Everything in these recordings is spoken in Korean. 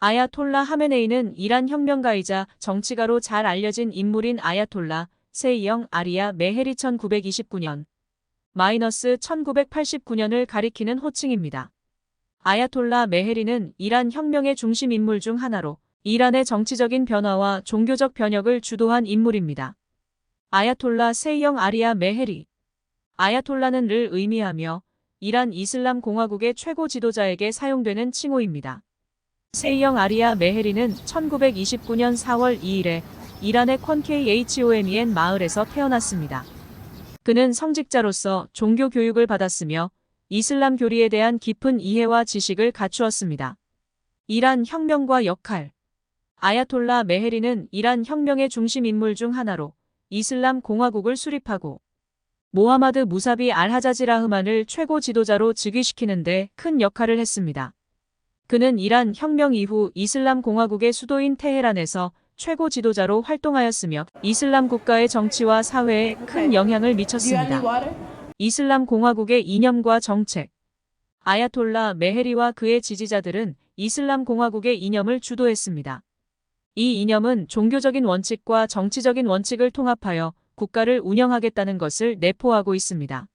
아야톨라 하메네이는 이란 혁명가이자 정치가로 잘 알려진 인물인 아야톨라 세이영 아리아 메헤리 1929년 -1989년을 가리키는 호칭입니다. 아야톨라 메헤리는 이란 혁명의 중심 인물 중 하나로 이란의 정치적인 변화와 종교적 변혁을 주도한 인물입니다. 아야톨라 세이영 아리아 메헤리. 아야톨라는 를 의미하며 이란 이슬람 공화국의 최고 지도자에게 사용되는 칭호입니다. 세이영 아리아 메헤리는 1929년 4월 2일에 이란의 콘케이호멘 마을에서 태어났습니다. 그는 성직자로서 종교 교육을 받았으며 이슬람 교리에 대한 깊은 이해와 지식을 갖추었습니다. 이란 혁명과 역할. 아야톨라 메헤리는 이란 혁명의 중심 인물 중 하나로 이슬람 공화국을 수립하고 모하마드 무사비 알하자지라흐만을 최고 지도자로 즉위시키는 데 큰 역할을 했습니다. 그는 이란 혁명 이후 이슬람 공화국의 수도인 테헤란에서 최고 지도자로 활동하였으며 이슬람 국가의 정치와 사회에 큰 영향을 미쳤습니다. 이슬람 공화국의 이념과 정책. 아야톨라 메헤리와 그의 지지자들은 이슬람 공화국의 이념을 주도했습니다. 이 이념은 종교적인 원칙과 정치적인 원칙을 통합하여 국가를 운영하겠다는 것을 내포하고 있습니다.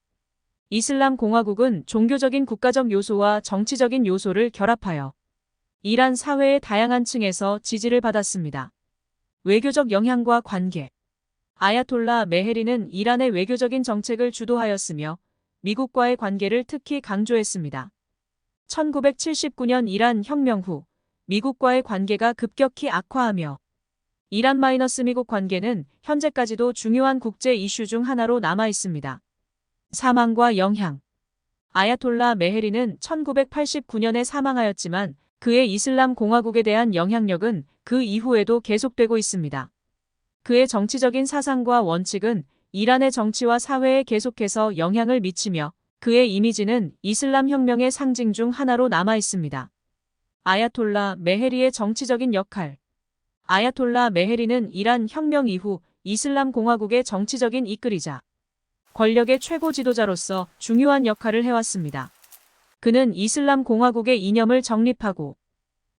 이슬람 공화국은 종교적인 국가적 요소와 정치적인 요소를 결합하여 이란 사회의 다양한 층에서 지지를 받았습니다. 외교적 영향과 관계. 아야톨라 메헤리는 이란의 외교적인 정책을 주도하였으며 미국과의 관계를 특히 강조했습니다. 1979년 이란 혁명 후 미국과의 관계가 급격히 악화하며 이란-미국 관계는 현재까지도 중요한 국제 이슈 중 하나로 남아 있습니다. 사망과 영향. 아야톨라 메헤리는 1989년에 사망하였지만 그의 이슬람 공화국에 대한 영향력은 그 이후에도 계속되고 있습니다. 그의 정치적인 사상과 원칙은 이란의 정치와 사회에 계속해서 영향을 미치며 그의 이미지는 이슬람 혁명의 상징 중 하나로 남아 있습니다. 아야톨라 메헤리의 정치적인 역할. 아야톨라 메헤리는 이란 혁명 이후 이슬람 공화국의 정치적인 이끌이자 권력의 최고 지도자로서 중요한 역할을 해왔습니다. 그는 이슬람 공화국의 이념을 정립하고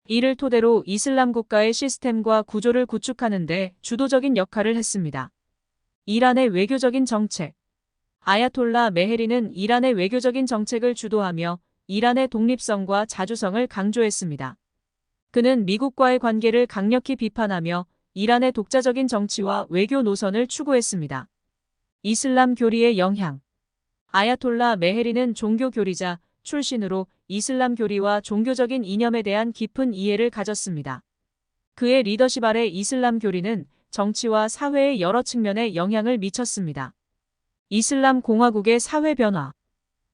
이를 토대로 이슬람 국가의 시스템과 구조를 구축하는 데 주도적인 역할을 했습니다. 이란의 외교적인 정책. 아야톨라 메헤리는 이란의 외교적인 정책을 주도하며 이란의 독립성과 자주성을 강조했습니다. 그는 미국과의 관계를 강력히 비판하며 이란의 독자적인 정치와 외교 노선을 추구했습니다. 이슬람 교리의 영향. 아야톨라 메헤리는 종교 교리자 출신으로 이슬람 교리와 종교적인 이념에 대한 깊은 이해를 가졌습니다. 그의 리더십 아래 이슬람 교리는 정치와 사회의 여러 측면에 영향을 미쳤습니다. 이슬람 공화국의 사회 변화.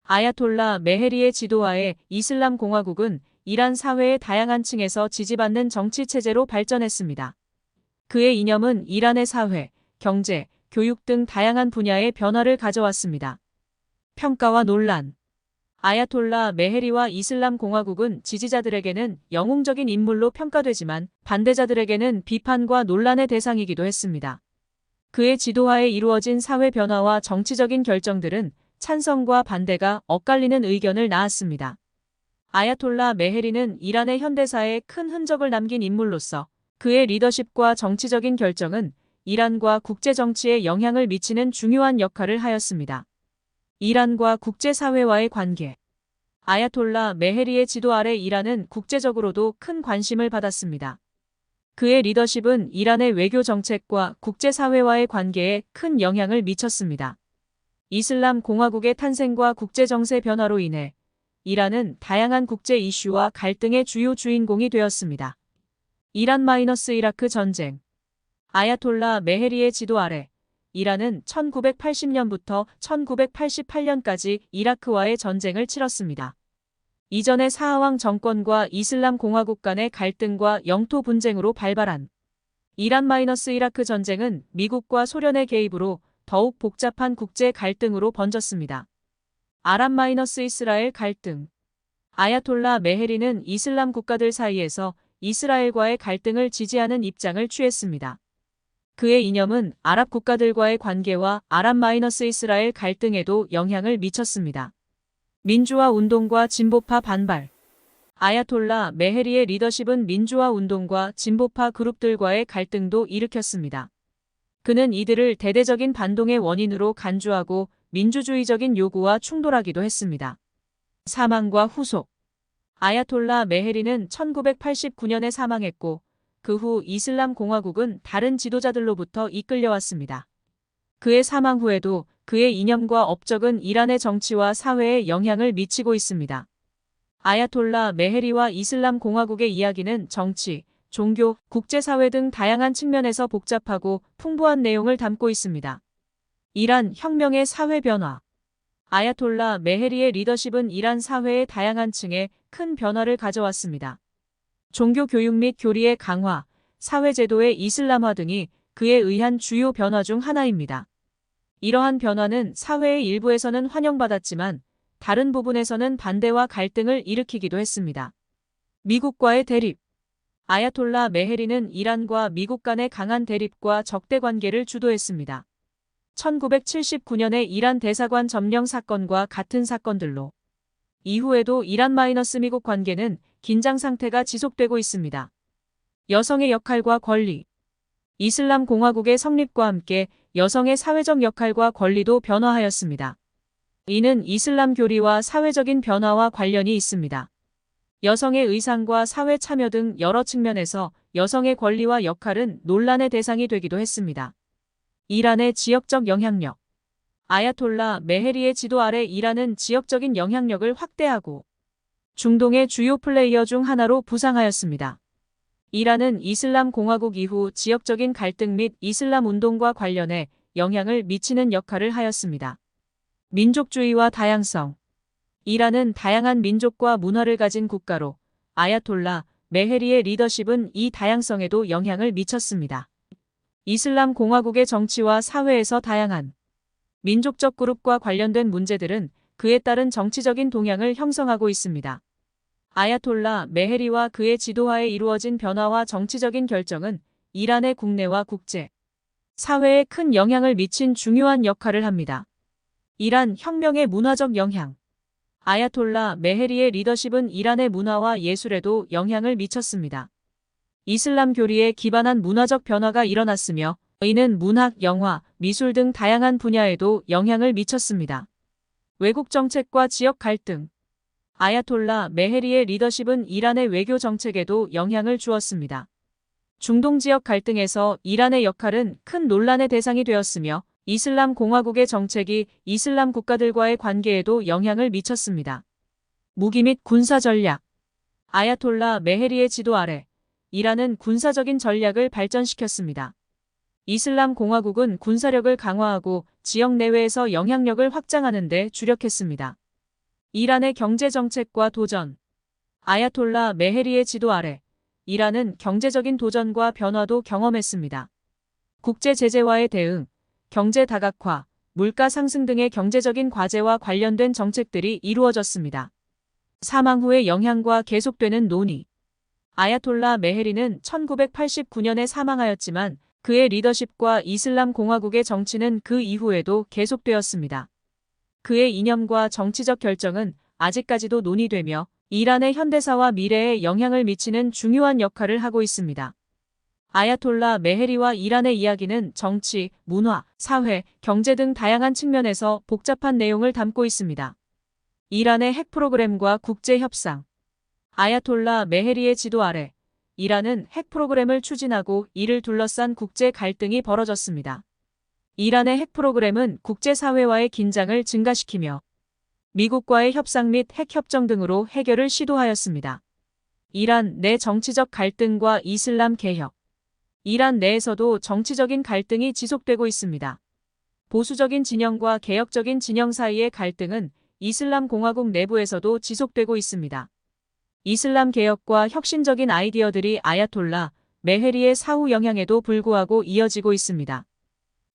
아야톨라 메헤리의 지도하에 이슬람 공화국은 이란 사회의 다양한 층에서 지지받는 정치 체제로 발전했습니다. 그의 이념은 이란의 사회, 경제, 교육 등 다양한 분야의 변화를 가져왔습니다. 평가와 논란. 아야톨라 메헤리와 이슬람 공화국은 지지자들에게는 영웅적인 인물로 평가되지만 반대자들에게는 비판과 논란의 대상이기도 했습니다. 그의 지도하에 이루어진 사회 변화와 정치적인 결정들은 찬성과 반대가 엇갈리는 의견을 낳았습니다. 아야톨라 메헤리는 이란의 현대사에 큰 흔적을 남긴 인물로서 그의 리더십과 정치적인 결정은 이란과 국제정치에 영향을 미치는 중요한 역할을 하였습니다. 이란과 국제사회와의 관계. 아야톨라 메헤리의 지도 아래 이란은 국제적으로도 큰 관심을 받았습니다. 그의 리더십은 이란의 외교 정책과 국제사회와의 관계에 큰 영향을 미쳤습니다. 이슬람 공화국의 탄생과 국제정세 변화로 인해 이란은 다양한 국제 이슈와 갈등의 주요 주인공이 되었습니다. 이란-이라크 전쟁. 아야톨라 메헤리의 지도 아래 이란은 1980년부터 1988년까지 이라크와의 전쟁을 치렀습니다. 이전의 사하왕 정권과 이슬람 공화국 간의 갈등과 영토 분쟁으로 발발한 이란-이라크 전쟁은 미국과 소련의 개입으로 더욱 복잡한 국제 갈등으로 번졌습니다. 아랍-이스라엘 갈등. 아야톨라 메헤리는 이슬람 국가들 사이에서 이스라엘과의 갈등을 지지하는 입장을 취했습니다. 그의 이념은 아랍 국가들과의 관계와 아랍-이스라엘 갈등에도 영향을 미쳤습니다. 민주화 운동과 진보파 반발. 아야톨라 메헤리의 리더십은 민주화 운동과 진보파 그룹들과의 갈등도 일으켰습니다. 그는 이들을 대대적인 반동의 원인으로 간주하고 민주주의적인 요구와 충돌하기도 했습니다. 사망과 후속. 아야톨라 메헤리는 1989년에 사망했고 그 후 이슬람 공화국은 다른 지도자들로부터 이끌려왔습니다. 그의 사망 후에도 그의 이념과 업적은 이란의 정치와 사회에 영향을 미치고 있습니다. 아야톨라 메헤리와 이슬람 공화국의 이야기는 정치, 종교, 국제사회 등 다양한 측면에서 복잡하고 풍부한 내용을 담고 있습니다. 이란 혁명의 사회 변화. 아야톨라 메헤리의 리더십은 이란 사회의 다양한 층에 큰 변화를 가져왔습니다. 종교 교육 및 교리의 강화, 사회제도의 이슬람화 등이 그에 의한 주요 변화 중 하나입니다. 이러한 변화는 사회의 일부에서는 환영받았지만 다른 부분에서는 반대와 갈등을 일으키기도 했습니다. 미국과의 대립. 아야톨라 메헤리는 이란과 미국 간의 강한 대립과 적대 관계를 주도했습니다. 1979년의 이란 대사관 점령 사건과 같은 사건들로 이후에도 이란-미국 관계는 긴장 상태가 지속되고 있습니다. 여성의 역할과 권리. 이슬람 공화국의 성립과 함께 여성의 사회적 역할과 권리도 변화하였습니다. 이는 이슬람 교리와 사회적인 변화와 관련이 있습니다. 여성의 의상과 사회 참여 등 여러 측면에서 여성의 권리와 역할은 논란의 대상이 되기도 했습니다. 이란의 지역적 영향력. 아야톨라 메헤리의 지도 아래 이란은 지역적인 영향력을 확대하고 중동의 주요 플레이어 중 하나로 부상하였습니다. 이란은 이슬람 공화국 이후 지역적인 갈등 및 이슬람 운동과 관련해 영향을 미치는 역할을 하였습니다. 민족주의와 다양성. 이란은 다양한 민족과 문화를 가진 국가로 아야톨라 메헤리의 리더십은 이 다양성에도 영향을 미쳤습니다. 이슬람 공화국의 정치와 사회에서 다양한 민족적 그룹과 관련된 문제들은 그에 따른 정치적인 동향을 형성하고 있습니다. 아야톨라 메헤리와 그의 지도하에 이루어진 변화와 정치적인 결정은 이란의 국내와 국제 사회에 큰 영향을 미친 중요한 역할을 합니다. 이란 혁명의 문화적 영향. 아야톨라 메헤리의 리더십은 이란의 문화와 예술에도 영향을 미쳤습니다. 이슬람 교리에 기반한 문화적 변화가 일어났으며 이는 문학, 영화, 미술 등 다양한 분야에도 영향을 미쳤습니다. 외국 정책과 지역 갈등. 아야톨라 메헤리의 리더십은 이란의 외교 정책에도 영향을 주었습니다. 중동 지역 갈등에서 이란의 역할은 큰 논란의 대상이 되었으며 이슬람 공화국의 정책이 이슬람 국가들과의 관계에도 영향을 미쳤습니다. 무기 및 군사 전략. 아야톨라 메헤리의 지도 아래 이란은 군사적인 전략을 발전시켰습니다. 이슬람 공화국은 군사력을 강화하고 지역 내외에서 영향력을 확장하는 데 주력했습니다. 이란의 경제 정책과 도전. 아야톨라 메헤리의 지도 아래 이란은 경제적인 도전과 변화도 경험했습니다. 국제 제재와의 대응, 경제 다각화, 물가 상승 등의 경제적인 과제와 관련된 정책들이 이루어졌습니다. 사망 후의 영향과 계속되는 논의. 아야톨라 메헤리는 1989년에 사망하였지만 그의 리더십과 이슬람 공화국의 정치는 그 이후에도 계속되었습니다. 그의 이념과 정치적 결정은 아직까지도 논의되며 이란의 현대사와 미래에 영향을 미치는 중요한 역할을 하고 있습니다. 아야톨라 메헤리와 이란의 이야기는 정치, 문화, 사회, 경제 등 다양한 측면에서 복잡한 내용을 담고 있습니다. 이란의 핵 프로그램과 국제 협상. 아야톨라 메헤리의 지도 아래 이란은 핵 프로그램을 추진하고 이를 둘러싼 국제 갈등이 벌어졌습니다. 이란의 핵 프로그램은 국제사회와의 긴장을 증가시키며 미국과의 협상 및 핵 협정 등으로 해결을 시도하였습니다. 이란 내 정치적 갈등과 이슬람 개혁. 이란 내에서도 정치적인 갈등이 지속되고 있습니다. 보수적인 진영과 개혁적인 진영 사이의 갈등은 이슬람 공화국 내부에서도 지속되고 있습니다. 이슬람 개혁과 혁신적인 아이디어들이 아야톨라 메헤리의 사후 영향에도 불구하고 이어지고 있습니다.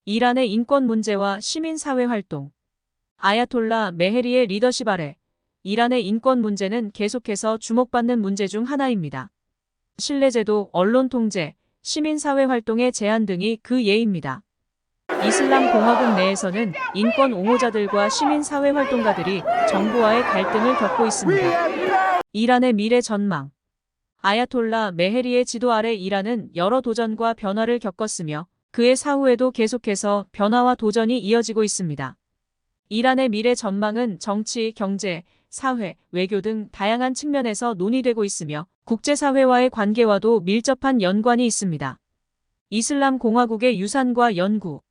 이란의 인권 문제와 시민사회 활동. 아야톨라 메헤리의 리더십 아래 이란의 인권 문제는 계속해서 주목받는 문제 중 하나입니다. 신뢰제도, 언론 통제, 시민사회 활동의 제한 등이 그 예입니다. 이슬람 공화국 내에서는 인권 옹호자들과 시민사회 활동가들이 정부와의 갈등을 겪고 있습니다. 이란의 미래 전망. 아야톨라 메헤리의 지도 아래 이란은 여러 도전과 변화를 겪었으며 그의 사후에도 계속해서 변화와 도전이 이어지고 있습니다. 이란의 미래 전망은 정치, 경제, 사회, 외교 등 다양한 측면에서 논의되고 있으며 국제사회와의 관계와도 밀접한 연관이 있습니다. 이슬람 공화국의 유산과 연구.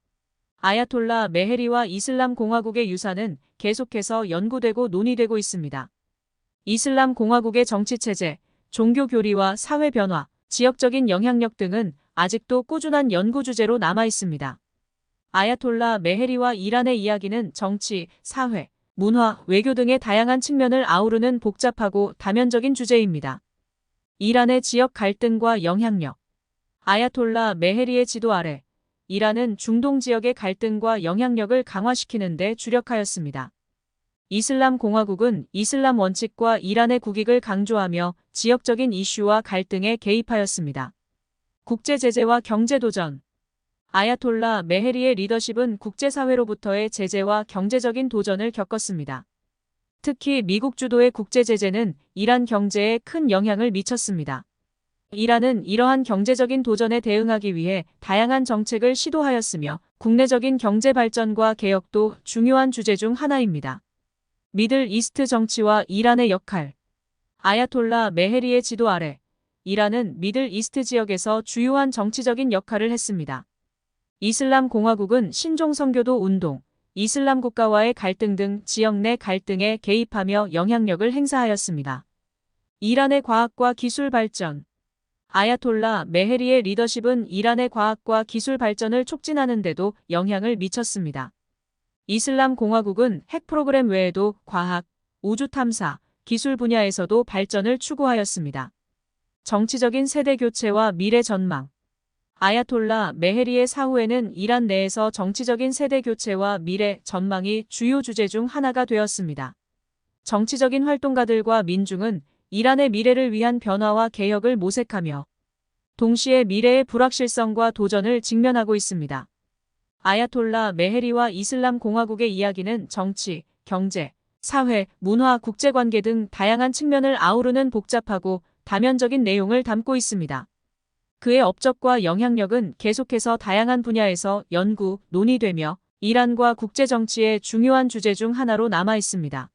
아야톨라 메헤리와 이슬람 공화국의 유산은 계속해서 연구되고 논의되고 있습니다. 이슬람 공화국의 정치체제, 종교 교리와 사회 변화, 지역적인 영향력 등은 아직도 꾸준한 연구 주제로 남아 있습니다. 아야톨라 메헤리와 이란의 이야기는 정치, 사회, 문화, 외교 등의 다양한 측면을 아우르는 복잡하고 다면적인 주제입니다. 이란의 지역 갈등과 영향력. 아야톨라 메헤리의 지도 아래 이란은 중동 지역의 갈등과 영향력을 강화시키는 데 주력하였습니다. 이슬람 공화국은 이슬람 원칙과 이란의 국익을 강조하며 지역적인 이슈와 갈등에 개입하였습니다. 국제 제재와 경제 도전. 아야톨라 메헤리의 리더십은 국제사회로부터의 제재와 경제적인 도전을 겪었습니다. 특히 미국 주도의 국제 제재는 이란 경제에 큰 영향을 미쳤습니다. 이란은 이러한 경제적인 도전에 대응하기 위해 다양한 정책을 시도하였으며 국내적인 경제 발전과 개혁도 중요한 주제 중 하나입니다. 미들 이스트 정치와 이란의 역할. 아야톨라 메헤리의 지도 아래 이란은 미들 이스트 지역에서 주요한 정치적인 역할을 했습니다. 이슬람 공화국은 신종 선교도 운동, 이슬람 국가와의 갈등 등 지역 내 갈등에 개입하며 영향력을 행사하였습니다. 이란의 과학과 기술 발전. 아야톨라 메헤리의 리더십은 이란의 과학과 기술 발전을 촉진하는 데도 영향을 미쳤습니다. 이슬람 공화국은 핵 프로그램 외에도 과학, 우주 탐사, 기술 분야에서도 발전을 추구하였습니다. 정치적인 세대 교체와 미래 전망. 아야톨라 메헤리의 사후에는 이란 내에서 정치적인 세대 교체와 미래 전망이 주요 주제 중 하나가 되었습니다. 정치적인 활동가들과 민중은 이란의 미래를 위한 변화와 개혁을 모색하며 동시에 미래의 불확실성과 도전을 직면하고 있습니다. 아야톨라 메헤리와 이슬람 공화국의 이야기는 정치, 경제, 사회, 문화, 국제관계 등 다양한 측면을 아우르는 복잡하고 다면적인 내용을 담고 있습니다. 그의 업적과 영향력은 계속해서 다양한 분야에서 연구, 논의되며 이란과 국제정치의 중요한 주제 중 하나로 남아 있습니다.